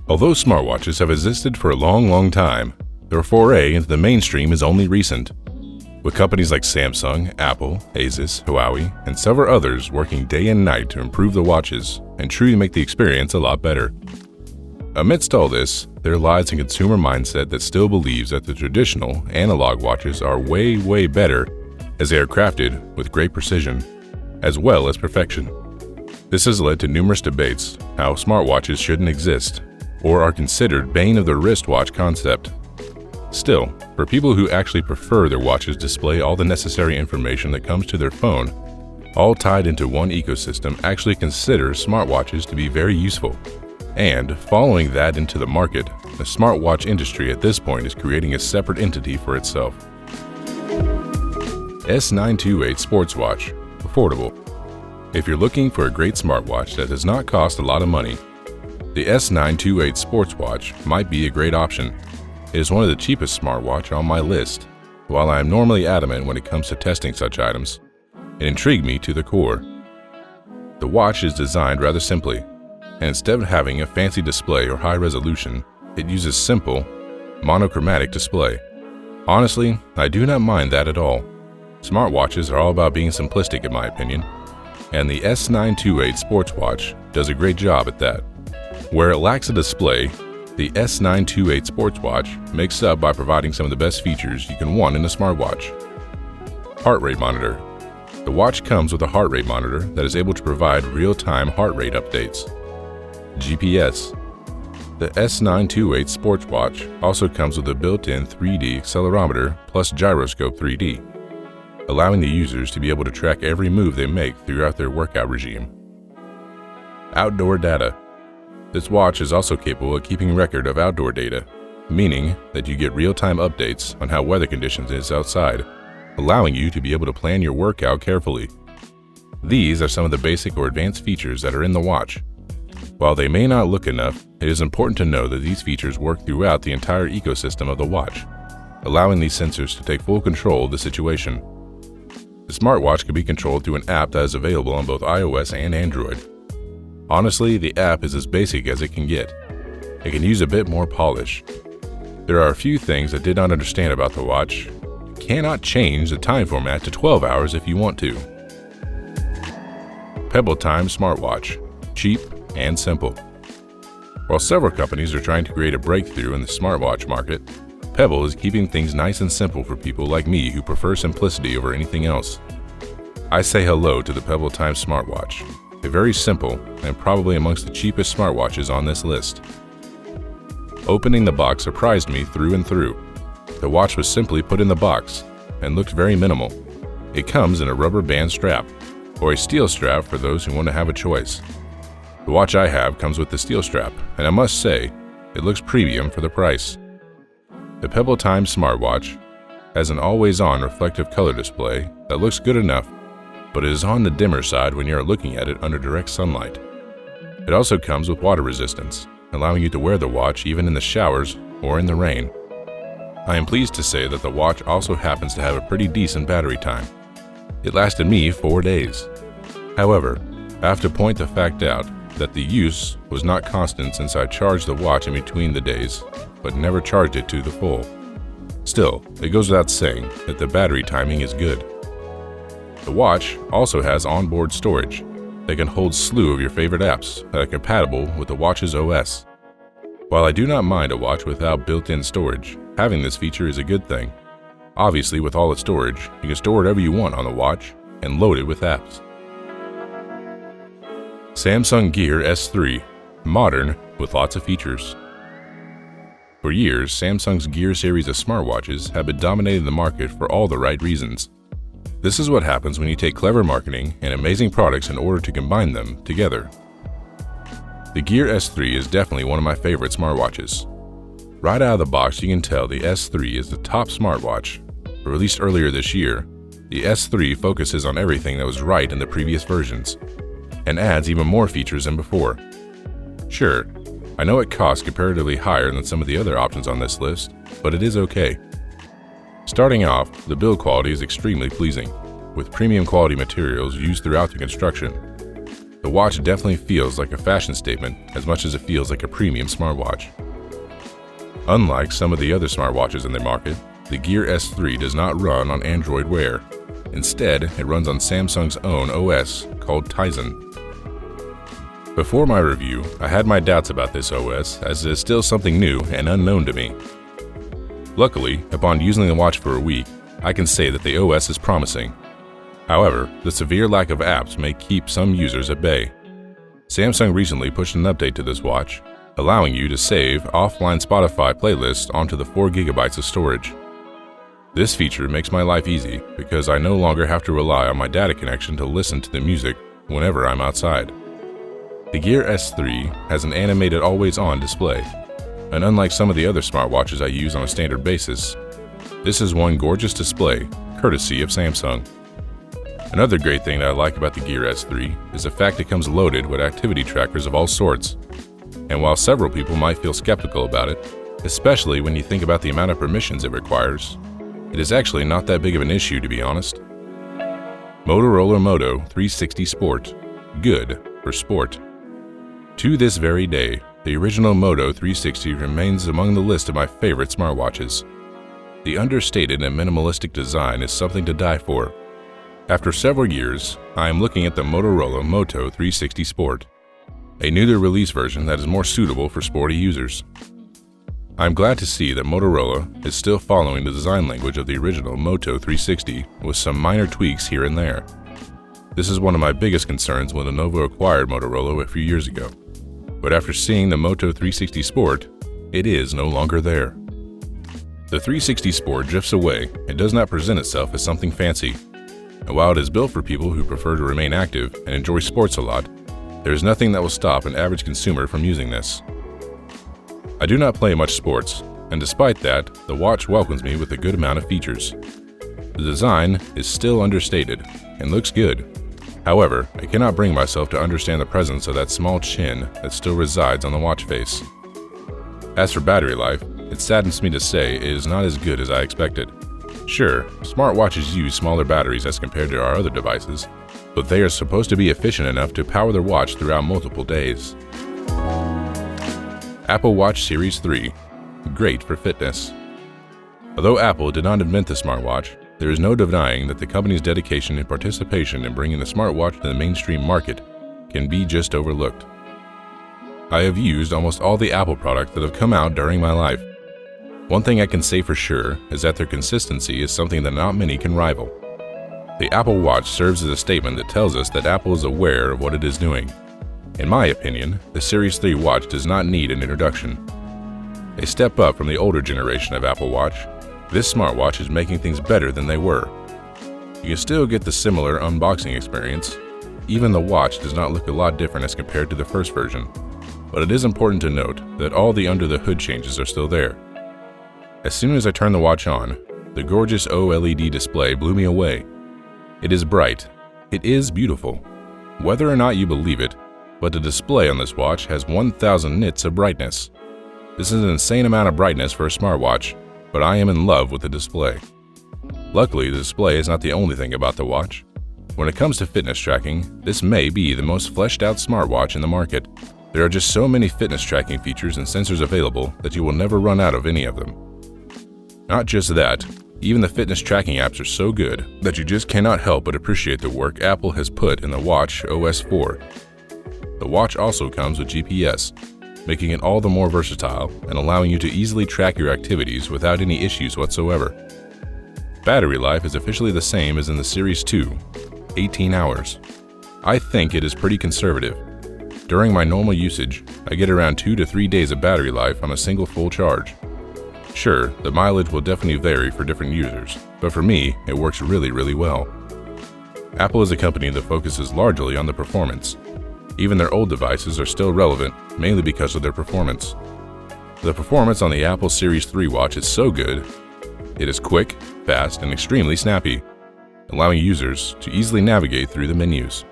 Although smartwatches have existed for a long time, their foray into the mainstream is only recent, with companies like Samsung, Apple, Asus, Huawei, and several others working day and night to improve the watches and truly make the experience a lot better. Amidst all this, there lies a consumer mindset that still believes that the traditional analog watches are way better, as they are crafted with great precision, as well as perfection. This has led to numerous debates how smartwatches shouldn't exist, or are considered bane of the wristwatch concept. Still, for people who actually prefer their watches display all the necessary information that comes to their phone, all tied into one ecosystem, actually consider smartwatches to be very useful. And following that into the market, the smartwatch industry at this point is creating a separate entity for itself. S928 Sports Watch. Affordable. If you're looking for a great smartwatch that does not cost a lot of money, the S928 Sports Watch might be a great option. It is one of the cheapest smartwatch on my list. While I am normally adamant when it comes to testing such items, it intrigued me to the core. The watch is designed rather simply, and instead of having a fancy display or high resolution, it uses simple, monochromatic display. Honestly, I do not mind that at all. Smartwatches are all about being simplistic in my opinion, and the S928 Sports Watch does a great job at that. Where it lacks a display, the S928 Sports Watch makes up by providing some of the best features you can want in a smartwatch. Heart rate monitor. The watch comes with a heart rate monitor that is able to provide real-time heart rate updates. GPS. The S928 Sports Watch also comes with a built-in 3D accelerometer plus gyroscope 3D, allowing the users to be able to track every move they make throughout their workout regime. Outdoor data. This watch is also capable of keeping record of outdoor data, meaning that you get real-time updates on how weather conditions is outside, allowing you to be able to plan your workout carefully. These are some of the basic or advanced features that are in the watch. While they may not look enough, it is important to know that these features work throughout the entire ecosystem of the watch, allowing these sensors to take full control of the situation. The smartwatch can be controlled through an app that is available on both iOS and Android. Honestly, the app is as basic as it can get. It can use a bit more polish. There are a few things I did not understand about the watch. You cannot change the time format to 12 hours if you want to. Pebble Time Smartwatch. Cheap and simple. While several companies are trying to create a breakthrough in the smartwatch market, Pebble is keeping things nice and simple for people like me who prefer simplicity over anything else. I say hello to the Pebble Time Smartwatch, a very simple and probably amongst the cheapest smartwatches on this list. Opening the box surprised me through and through. The watch was simply put in the box and looked very minimal. It comes in a rubber band strap, or a steel strap for those who want to have a choice. The watch I have comes with the steel strap, and I must say, it looks premium for the price. The Pebble Time Smartwatch has an always-on reflective color display that looks good enough, but it is on the dimmer side when you are looking at it under direct sunlight. It also comes with water resistance, allowing you to wear the watch even in the showers or in the rain. I am pleased to say that the watch also happens to have a pretty decent battery time. It lasted me 4 days. However, I have to point the fact out that the use was not constant since I charged the watch in between the days, but never charged it to the full. Still, it goes without saying that the battery timing is good. The watch also has onboard storage that can hold a slew of your favorite apps that are compatible with the watch's OS. While I do not mind a watch without built-in storage, having this feature is a good thing. Obviously, with all its storage, you can store whatever you want on the watch and load it with apps. Samsung Gear S3, modern with lots of features. For years, Samsung's Gear series of smartwatches have been dominating the market for all the right reasons. This is what happens when you take clever marketing and amazing products in order to combine them together. The Gear S3 is definitely one of my favorite smartwatches. Right out of the box, you can tell the S3 is the top smartwatch. Released earlier this year, the S3 focuses on everything that was right in the previous versions, and adds even more features than before. Sure, I know it costs comparatively higher than some of the other options on this list, but it is okay. Starting off, the build quality is extremely pleasing, with premium quality materials used throughout the construction. The watch definitely feels like a fashion statement as much as it feels like a premium smartwatch. Unlike some of the other smartwatches in the market, the Gear S3 does not run on Android Wear. Instead, it runs on Samsung's own OS called Tizen. Before my review, I had my doubts about this OS as it is still something new and unknown to me. Luckily, upon using the watch for a week, I can say that the OS is promising. However, the severe lack of apps may keep some users at bay. Samsung recently pushed an update to this watch, allowing you to save offline Spotify playlists onto the 4 GB of storage. This feature makes my life easy because I no longer have to rely on my data connection to listen to the music whenever I'm outside. The Gear S3 has an animated always-on display, and unlike some of the other smartwatches I use on a standard basis, this is one gorgeous display, courtesy of Samsung. Another great thing that I like about the Gear S3 is the fact it comes loaded with activity trackers of all sorts. And while several people might feel skeptical about it, especially when you think about the amount of permissions it requires, it is actually not that big of an issue, to be honest. Motorola Moto 360 Sport. Good for sport. To this very day, the original Moto 360 remains among the list of my favorite smartwatches. The understated and minimalistic design is something to die for. After several years, I am looking at the Motorola Moto 360 Sport, a newly released version that is more suitable for sporty users. I'm glad to see that Motorola is still following the design language of the original Moto 360 with some minor tweaks here and there. This is one of my biggest concerns when Lenovo acquired Motorola a few years ago. But after seeing the Moto 360 Sport, it is no longer there. The 360 Sport drifts away and does not present itself as something fancy. And while it is built for people who prefer to remain active and enjoy sports a lot, there is nothing that will stop an average consumer from using this. I do not play much sports, and despite that, the watch welcomes me with a good amount of features. The design is still understated and looks good. However, I cannot bring myself to understand the presence of that small chin that still resides on the watch face. As for battery life, it saddens me to say it is not as good as I expected. Sure, smartwatches use smaller batteries as compared to our other devices, but they are supposed to be efficient enough to power their watch throughout multiple days. Apple Watch Series 3. Great for fitness. Although Apple did not invent the smartwatch, there is no denying that the company's dedication and participation in bringing the smartwatch to the mainstream market can be just overlooked. I have used almost all the Apple products that have come out during my life. One thing I can say for sure is that their consistency is something that not many can rival. The Apple Watch serves as a statement that tells us that Apple is aware of what it is doing. In my opinion, the Series 3 watch does not need an introduction. A step up from the older generation of Apple Watch, this smartwatch is making things better than they were. You can still get the similar unboxing experience. Even the watch does not look a lot different as compared to the first version. But it is important to note that all the under-the-hood changes are still there. As soon as I turned the watch on, the gorgeous OLED display blew me away. It is bright. It is beautiful. Whether or not you believe it, but the display on this watch has 1000 nits of brightness. This is an insane amount of brightness for a smartwatch, but I am in love with the display. Luckily, the display is not the only thing about the watch. When it comes to fitness tracking, this may be the most fleshed out smartwatch in the market. There are just so many fitness tracking features and sensors available that you will never run out of any of them. Not just that, even the fitness tracking apps are so good that you just cannot help but appreciate the work Apple has put in the Watch OS 4. The watch also comes with GPS, making it all the more versatile and allowing you to easily track your activities without any issues whatsoever. Battery life is officially the same as in the Series 2, 18 hours. I think it is pretty conservative. During my normal usage, I get around 2 to 3 days of battery life on a single full charge. Sure, the mileage will definitely vary for different users, but for me, it works really well. Apple is a company that focuses largely on the performance. Even their old devices are still relevant, mainly because of their performance. The performance on the Apple Series 3 watch is so good. It is quick, fast, and extremely snappy, allowing users to easily navigate through the menus.